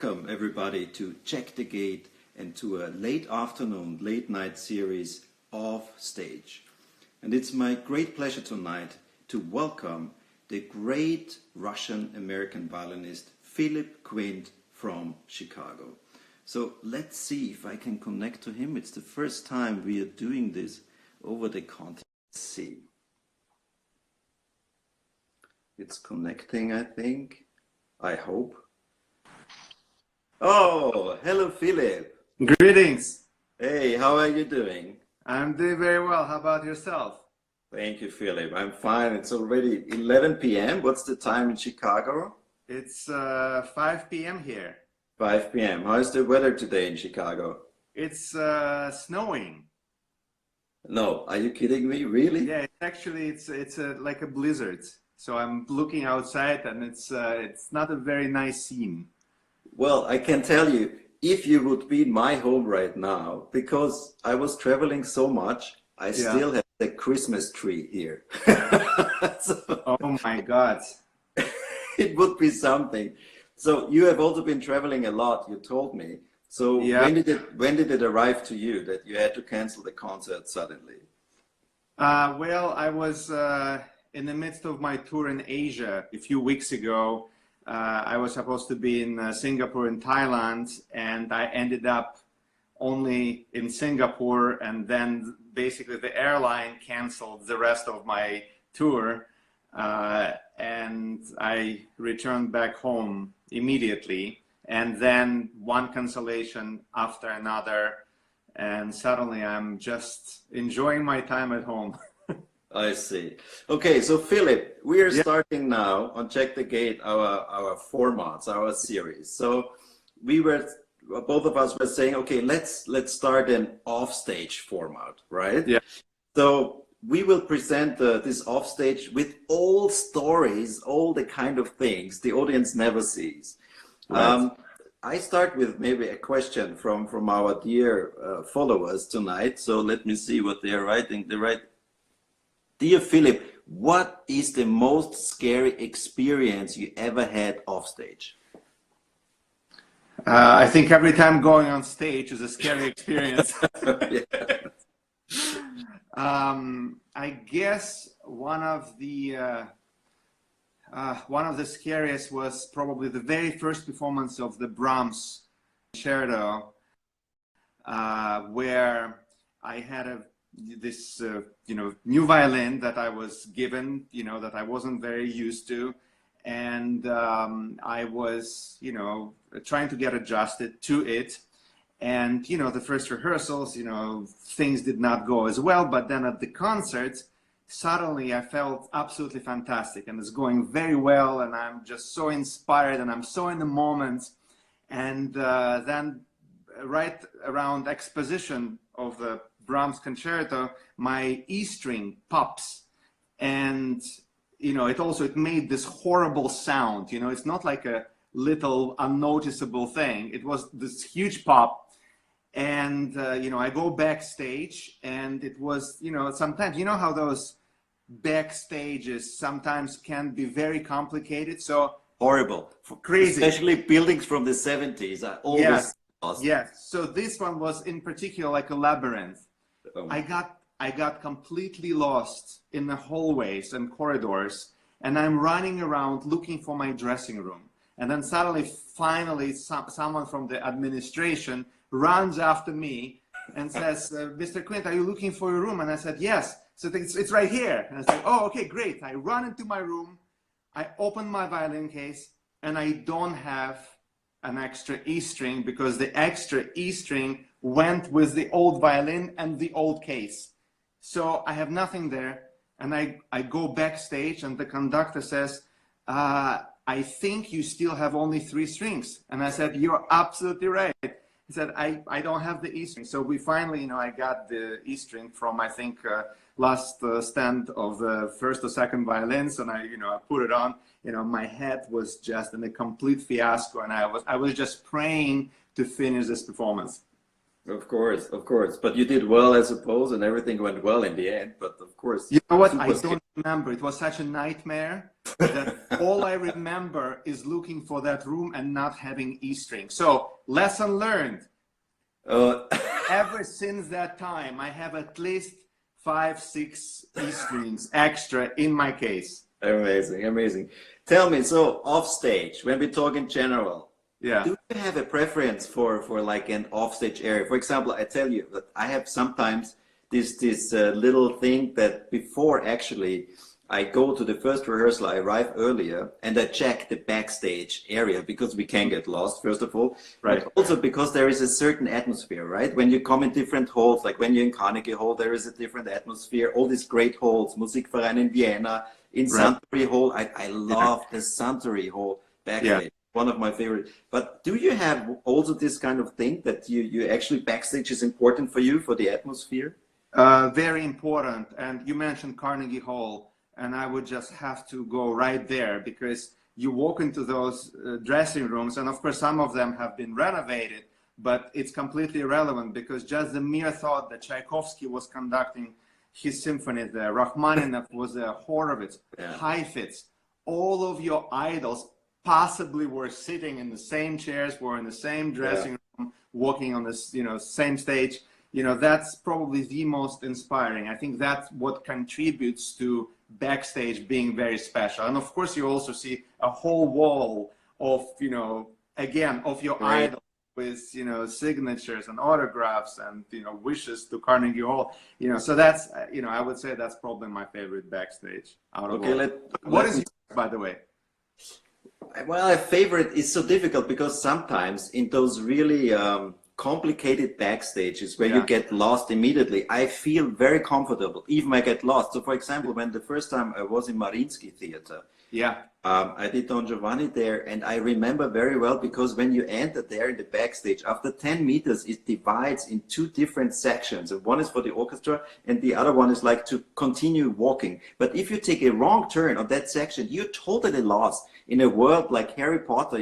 Welcome everybody to Check the Gate and to a late afternoon, late night series of Stage. And it's my great pleasure tonight to welcome the great Russian-American violinist Philippe Quint from Chicago. So let's see if I can connect to him. It's the first time we are doing this over the continent. Let's see. It's connecting, I think. I hope. Oh, hello, Philippe. Greetings. Hey, how are you doing? I'm doing very well. How about yourself? Thank you, Philippe. I'm fine. It's already 11 p.m. What's the time in Chicago? It's 5 p.m. here. 5 p.m. How's the weather today in Chicago? It's snowing. No, are you kidding me? Really? Yeah, it's like a blizzard. So I'm looking outside, and it's not a very nice scene. Well, I can tell you, if you would be in my home right now, because I was traveling so much, I still have the Christmas tree here. So, oh my God. It would be something. So you have also been traveling a lot, you told me. So Yeah. when did it arrive to you that you had to cancel the concert suddenly? Well, I was in the midst of my tour in Asia a few weeks ago. I was supposed to be in Singapore and Thailand, and I ended up only in Singapore, and then basically the airline canceled the rest of my tour, and I returned back home immediately, and then one cancellation after another, and suddenly I'm just enjoying my time at home. I see. Okay, so Philip, we are starting now on Check the Gate, our formats, our series. So both of us were saying, okay, let's start an offstage format, right? Yeah. So we will present this offstage with all stories, all the kind of things the audience never sees. Right. I start with maybe a question from our dear followers tonight. So let me see what they are writing. They write, "Dear Philip, what is the most scary experience you ever had offstage?" I think every time going on stage is a scary experience. I guess one of the scariest was probably the very first performance of the Brahms concerto, where I had this new violin that I was given, that I wasn't very used to, and I was trying to get adjusted to it, and the first rehearsals, things did not go as well, but then at the concert suddenly I felt absolutely fantastic, and it's going very well, and I'm just so inspired, and I'm so in the moment. And then right around exposition of the Brahms concerto, my E string pops, and it made this horrible sound. It's not like a little unnoticeable thing. It was this huge pop, and I go backstage, and it was sometimes how those backstages sometimes can be very complicated. So Horrible, crazy, especially buildings from the 70s. I always lost. Yes. So this one was in particular like a labyrinth. Oh. I got completely lost in the hallways and corridors, and I'm running around looking for my dressing room. And then suddenly, finally, someone from the administration runs after me and says, "Mr. Quint, are you looking for your room?" And I said, "Yes." So it's right here. And I said, "Oh, okay, great." I run into my room, I open my violin case, and I don't have an extra E string because the extra E string went with the old violin and the old case. So I have nothing there, and I go backstage, and the conductor says, "I think you still have only 3 strings." And I said, "You're absolutely right." He said, I don't have the E string. So we finally, I got the E string from, I think, last stand of the first or second violins, and I put it on. My head was just in a complete fiasco, and I was just praying to finish this performance. Of course, but you did well, I suppose, and everything went well in the end. But of course, you know what? I don't remember. It was such a nightmare that all I remember is looking for that room and not having E string. So lesson learned. Ever since that time, I have at least 5, 6 E strings extra in my case. Amazing, amazing. Tell me, so off stage, when we talk in general, Yeah. do you have a preference for like an offstage area? For example, I tell you that I have sometimes this little thing that before actually I go to the first rehearsal, I arrive earlier and I check the backstage area because we can get lost, first of all. Right. But also because there is a certain atmosphere, right? When you come in different halls, like when you're in Carnegie Hall, there is a different atmosphere. All these great halls, Musikverein in Vienna, in Suntory Hall. I love the Suntory Hall backstage. Yeah. One of my favorite. But do you have also this kind of thing that you actually backstage is important for you, for the atmosphere? Very important. And you mentioned Carnegie Hall, and I would just have to go right there because you walk into those dressing rooms, and of course some of them have been renovated, but it's completely irrelevant because just the mere thought that Tchaikovsky was conducting his symphony there, Rachmaninoff was there, Horowitz, Heifetz, all of your idols possibly were sitting in the same chairs, were in the same dressing room, walking on this, same stage. That's probably the most inspiring. I think that's what contributes to backstage being very special. And of course, you also see a whole wall of, again, of your idol with, signatures and autographs and, wishes to Carnegie Hall. So that's, I would say that's probably my favorite backstage out of all. What is yours, by the way? Well, a favorite is so difficult because sometimes in those really complicated backstages where you get lost immediately, I feel very comfortable, even I get lost. So for example, when the first time I was in Mariinsky Theater, I did Don Giovanni there, and I remember very well because when you enter there in the backstage, after 10 meters, it divides in 2 different sections. And one is for the orchestra, and the other one is like to continue walking. But if you take a wrong turn on that section, you're totally lost in a world like Harry Potter,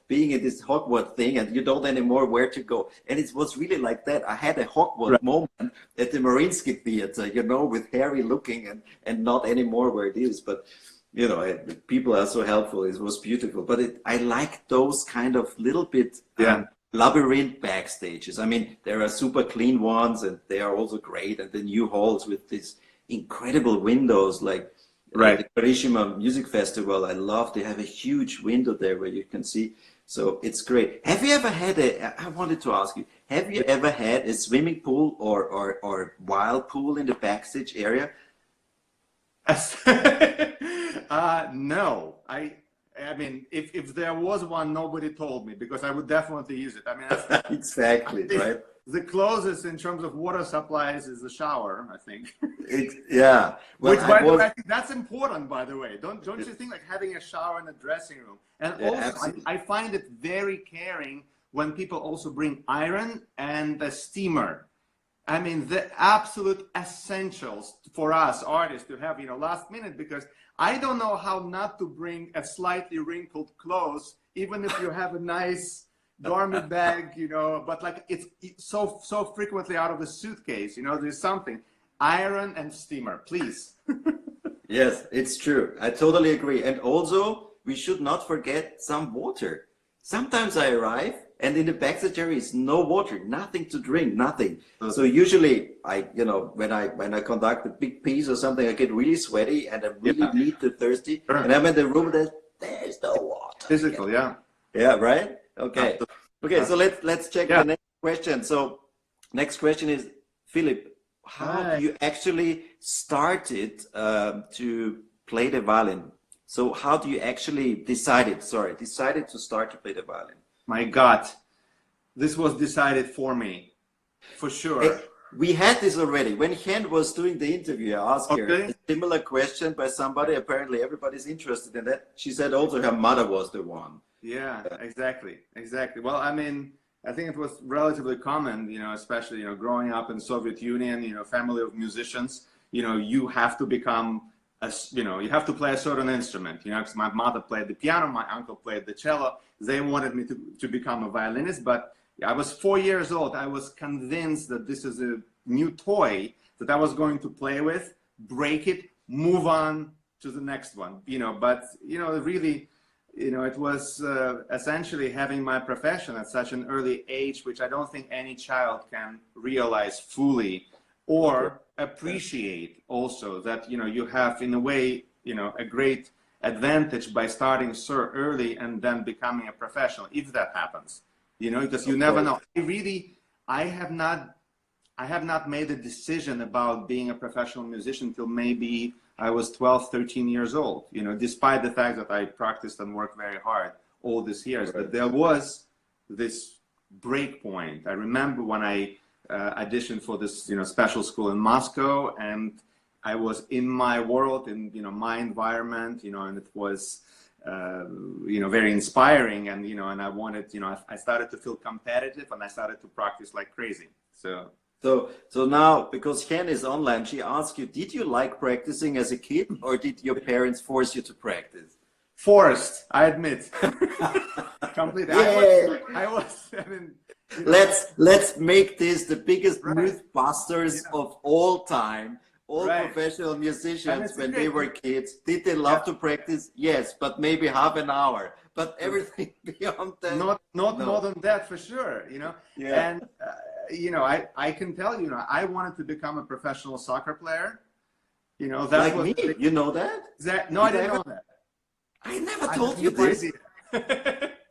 being in this Hogwarts thing, and you don't anymore where to go. And it was really like that. I had a Hogwarts moment at the Mariinsky Theater, with Harry looking and not anymore where it is. But people are so helpful. It was beautiful. But I like those kind of little bit labyrinth backstages. I mean, there are super clean ones, and they are also great. And the new halls with these incredible windows, like the Carissima Music Festival. I love. They have a huge window there where you can see. So it's great. Have you ever had I wanted to ask you, have you ever had a swimming pool or wild pool in the backstage area? No, I mean, if there was one, nobody told me because I would definitely use it. I mean, that's, exactly, right? The closest in terms of water supplies is the shower, I think. Well, which, by the way, I think that's important. By the way, don't you think like having a shower in a dressing room? And also, I find it very caring when people also bring iron and a steamer. I mean, the absolute essentials for us artists to have, last minute, because I don't know how not to bring a slightly wrinkled clothes, even if you have a nice garment bag, but like it's so frequently out of the suitcase, there's something. Iron and steamer, please. Yes, it's true. I totally agree. And also, we should not forget some water. Sometimes I arrive and in the backstage area is no water, nothing to drink, nothing. So usually when I conduct a big piece or something, I get really sweaty and I really need to thirsty. And I'm in the room there's no water. Physical, yeah. Yeah, right? Okay. Okay, so let's check the next question. So next question is, Philippe, how do you actually started to play the violin? So how do you actually decided to start to play the violin? My God, this was decided for me, for sure. Hey, we had this already. When Hen was doing the interview, I asked her a similar question by somebody. Apparently everybody's interested in that. She said also her mother was the one. Yeah, exactly. Well, I mean, I think it was relatively common, especially, growing up in Soviet Union, family of musicians, you have to become you have to play a certain instrument, because my mother played the piano, my uncle played the cello. They wanted me to become a violinist, but I was 4 years old. I was convinced that this is a new toy that I was going to play with, break it, move on, to the next one, but, really, it was essentially having my profession at such an early age, which I don't think any child can realize fully or appreciate also that, you have in a way, a great advantage by starting so early and then becoming a professional, if that happens, because you never know. I have not made a decision about being a professional musician till maybe I was 12, 13 years old, despite the fact that I practiced and worked very hard all these years. But there was this break point. I remember when I auditioned for this, special school in Moscow, and I was in my world, in, my environment, and it was, very inspiring. And, and I wanted, I started to feel competitive, and I started to practice like crazy. So now, because Ken is online, she asked you, did you like practicing as a kid, or did your parents force you to practice? Forced, I admit. Completely. Yeah. I mean, let's make this the biggest mythbusters of all time. All professional musicians, when they were kids, did they love to practice? Yes, but maybe half an hour. But everything beyond that, not more than that, for sure. Yeah. And I can tell you, I wanted to become a professional soccer player. That like was me. You know that? No, I didn't know that. I never told you this.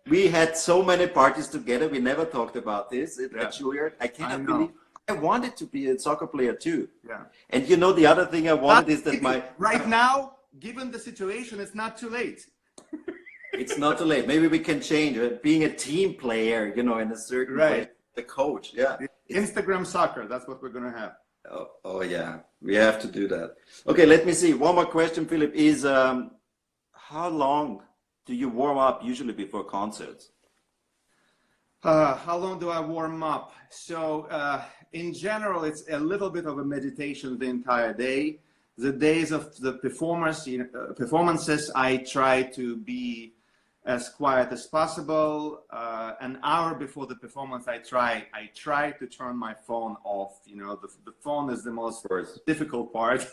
We had so many parties together. We never talked about this at Juilliard. I cannot believe. I wanted to be a soccer player too. Yeah. And the other thing I wanted is that right now, given the situation, it's not too late. It's not too late. Maybe we can change it. Being a team player, in a certain way, the coach. Yeah. Instagram soccer. That's what we're going to have. Oh yeah. We have to do that. Okay. Let me see. One more question, Philip, is how long do you warm up usually before concerts? How long do I warm up? So in general, it's a little bit of a meditation the entire day. The days of the performances, I try to be as quiet as possible. An hour before the performance, I try to turn my phone off. The phone is the most difficult part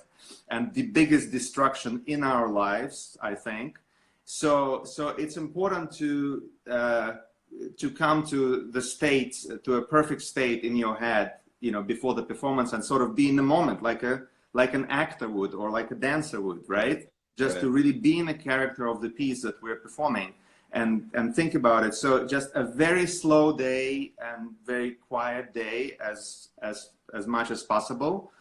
and the biggest distraction in our lives, I think. So it's important to come to the state, to a perfect state in your head, before the performance, and sort of be in the moment, like an actor would, or like a dancer would, right? Just to really be in the character of the piece that we're performing, and think about it. So just a very slow day and very quiet day as much as possible,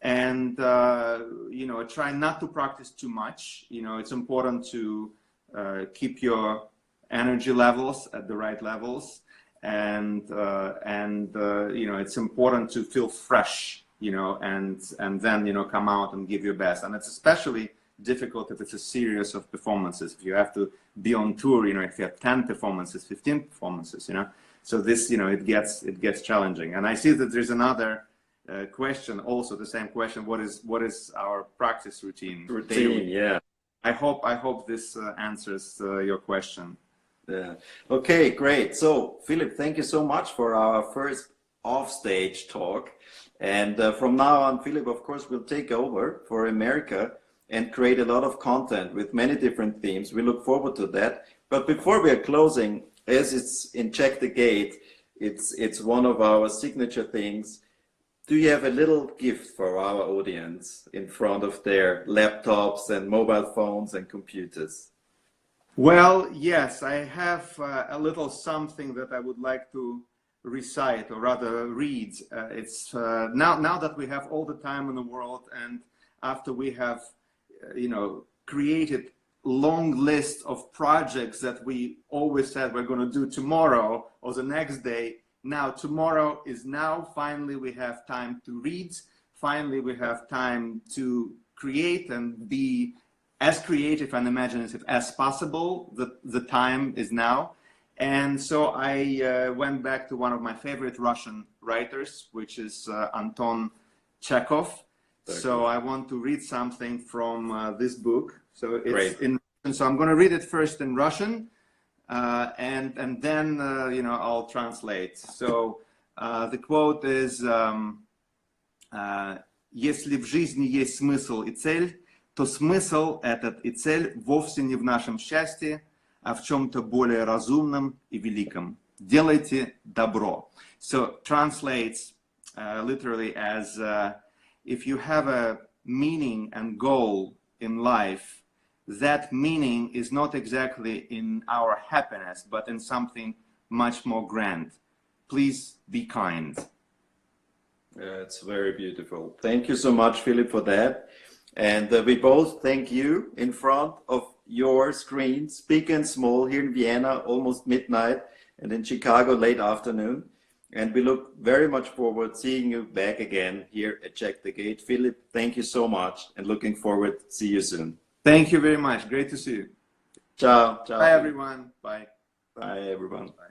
and try not to practice too much. It's important to keep your energy levels at the right levels, and it's important to feel fresh, and then come out and give your best. And it's especially difficult if it's a series of performances, if you have to be on tour, if you have 10 performances, 15 performances, so this, it gets challenging. And I see that there's another question, also the same question: what is our practice routine daily? Yeah, I hope this answers your question. Yeah. Okay, great. So, Philip, thank you so much for our first offstage talk. And from now on, Philip, of course, will take over for America and create a lot of content with many different themes. We look forward to that. But before we are closing, as it's in Check the Gate, it's one of our signature things. Do you have a little gift for our audience in front of their laptops and mobile phones and computers? Well, yes, I have a little something that I would like to recite, or rather read. It's now that we have all the time in the world, and after we have, created long list of projects that we always said we're going to do tomorrow or the next day. Now tomorrow is now. Finally, we have time to read. Finally, we have time to create and be as creative and imaginative as possible. The time is now. And so I went back to one of my favorite Russian writers, which is Anton Chekhov. So I want to read something from this book. So it's in Russian. So I'm going to read it first in Russian, and then I'll translate. So the quote is: "Если в жизни есть смысл и цель, то смысл этот и цель вовсе не в нашем счастье, а в чем-то более разумном и великом. Делайте добро. So translates literally as if you have a meaning and goal in life, that meaning is not exactly in our happiness, but in something much more grand. Please be kind. It's very beautiful. Thank you so much, Philippe, for that. And we both thank you in front of your screens, big and small, here in Vienna, almost midnight, and in Chicago, late afternoon. And we look very much forward seeing you back again here at Check the Gate. Philippe, thank you so much, and looking forward to see you soon. Thank you very much. Great to see you. Ciao. Ciao. Bye, everyone. Bye. Bye, everyone. Bye.